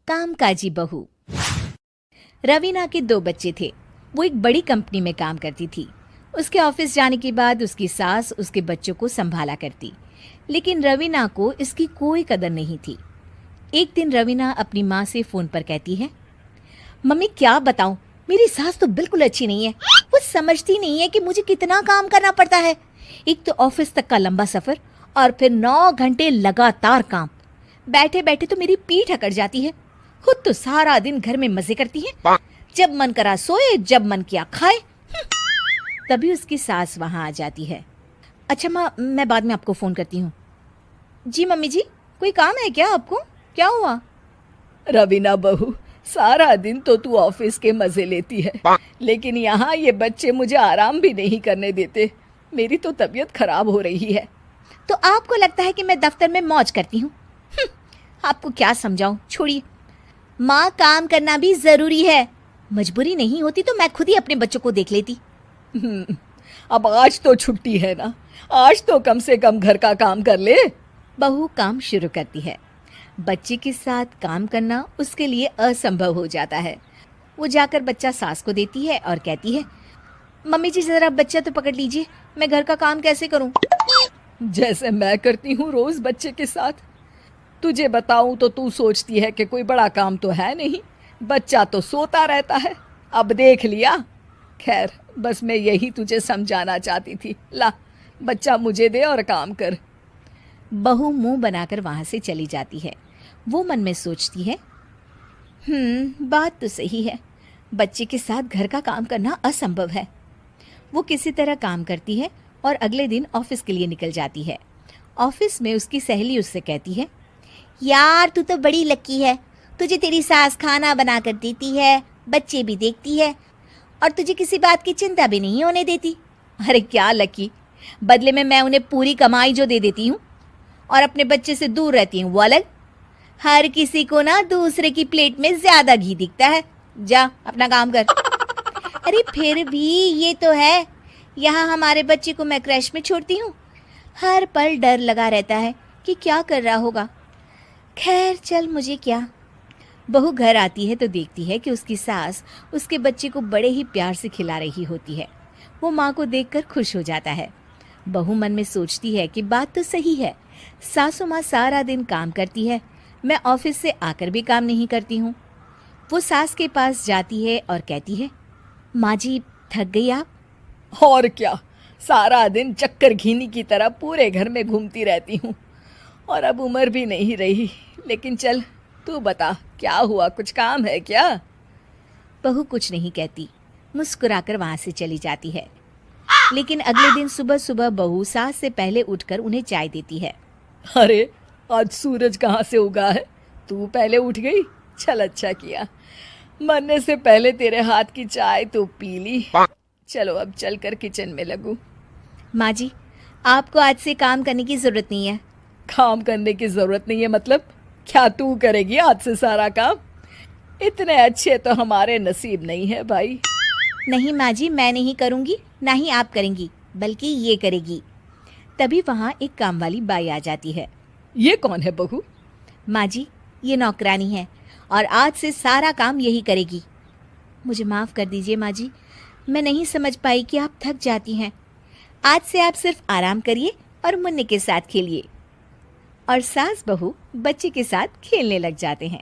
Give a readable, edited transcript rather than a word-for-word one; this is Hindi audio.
कामकाजी बहू। रवीना के दो बच्चे थे। वो एक बड़ी कंपनी में काम करती थी। उसके ऑफिस जाने के बाद उसकी सास उसके बच्चों को संभाला करती, लेकिन रवीना को इसकी कोई कदर नहीं थी। एक दिन रवीना अपनी माँ से फोन पर कहती है, मम्मी क्या बताऊं, मेरी सास तो बिल्कुल अच्छी नहीं है। वो समझती नहीं है कि मुझे कितना काम करना पड़ता है। एक तो ऑफिस तक का लंबा सफर और फिर 9 घंटे लगातार काम। बैठे बैठे तो मेरी पीठ अकड़ जाती है। खुद तो सारा दिन घर में मजे करती है, जब मन करा सोए, जब मन किया खाए। तभी उसकी सास वहां आ जाती है। अच्छा माँ, मैं बाद में आपको फोन करती हूँ। जी मम्मी जी, कोई काम है क्या आपको? क्या हुआ? रवीना बहू, सारा दिन तो तू ऑफिस के मजे लेती है, लेकिन यहाँ ये बच्चे मुझे आराम भी नहीं करने देते। मेरी तो तबीयत खराब हो रही है। तो आपको लगता है कि मैं दफ्तर में मौज करती हूँ? आपको क्या समझाऊं, छोड़िए। माँ, काम करना भी जरूरी है। मजबूरी नहीं होती तो मैं खुद ही अपने बच्चों को देख लेती। अब आज तो छुट्टी है ना, आज तो कम से कम घर का काम कर ले। बहू काम शुरू करती है। बच्चे के साथ काम करना उसके लिए असंभव हो जाता है। वो जाकर बच्चा सास को देती है और कहती है, मम्मी जी जरा बच्चा तो पकड़ लीजिए, मैं घर का काम कैसे करूं? जैसे मैं करती हूँ रोज बच्चे के साथ। तुझे बताऊं तो तू सोचती है कि कोई बड़ा काम तो है नहीं, बच्चा तो सोता रहता है। अब देख लिया। खैर, बस मैं यही तुझे समझाना चाहती थी। ला, बच्चा मुझे दे और काम कर। बहू मुंह बनाकर वहां से चली जाती है। वो मन में सोचती है, बात तो सही है, बच्चे के साथ घर का काम करना असंभव है। वो किसी तरह काम करती है और अगले दिन ऑफिस के लिए निकल जाती है। ऑफिस में उसकी सहेली उससे कहती है, यार तू तो बड़ी लकी है, तुझे तेरी सास खाना बना कर देती है, बच्चे भी देखती है और तुझे किसी बात की चिंता भी नहीं होने देती। अरे क्या लकी, बदले में मैं उन्हें पूरी कमाई जो दे देती हूँ और अपने बच्चे से दूर रहती हूँ, वो अलग। हर किसी को ना दूसरे की प्लेट में ज्यादा घी दिखता है। जा अपना काम कर। अरे फिर भी ये तो है, यहाँ हमारे बच्चे को मैं क्रैश में छोड़ती हूँ, हर पल डर लगा रहता है कि क्या कर रहा होगा। खैर चल, मुझे क्या। बहू घर आती है तो देखती है कि उसकी सास उसके बच्चे को बड़े ही प्यार से खिला रही होती है। वो माँ को देखकर खुश हो जाता है। बहू मन में सोचती है कि बात तो सही है, सासू माँ सारा दिन काम करती है, मैं ऑफिस से आकर भी काम नहीं करती हूँ। वो सास के पास जाती है और कहती है, माँ जी थक गई आप? और क्या, सारा दिन चक्कर घीनी की तरह पूरे घर में घूमती रहती हूँ और अब उम्र भी नहीं रही। लेकिन चल तू बता, क्या हुआ, कुछ काम है क्या? बहू कुछ नहीं कहती, मुस्कुराकर वहां से चली जाती है। लेकिन अगले दिन सुबह सुबह बहू सास से पहले उठकर उन्हें चाय देती है। अरे आज सूरज कहाँ से उगा है, तू पहले उठ गई। चल अच्छा किया, मरने से पहले तेरे हाथ की चाय तो पी ली। चलो अब चलकर किचन में लगूं। माँ जी, आपको आज से काम करने की जरूरत नहीं है। काम करने की जरूरत नहीं है मतलब? क्या तू करेगी आज से सारा काम? इतने अच्छे तो हमारे नसीब नहीं है भाई। नहीं माँ जी, मैं नहीं करूँगी, ना ही आप करेंगी, बल्कि ये करेगी। तभी वहाँ एक काम वाली बाई आ जाती है। ये कौन है बहू? माँ जी, ये नौकरानी है और आज से सारा काम यही करेगी। मुझे माफ़ कर दीजिए माँ जी, मैं नहीं समझ पाई कि आप थक जाती हैं। आज से आप सिर्फ आराम करिए और मुन्ने के साथ खेलिए। और सास बहू बच्चे के साथ खेलने लग जाते हैं।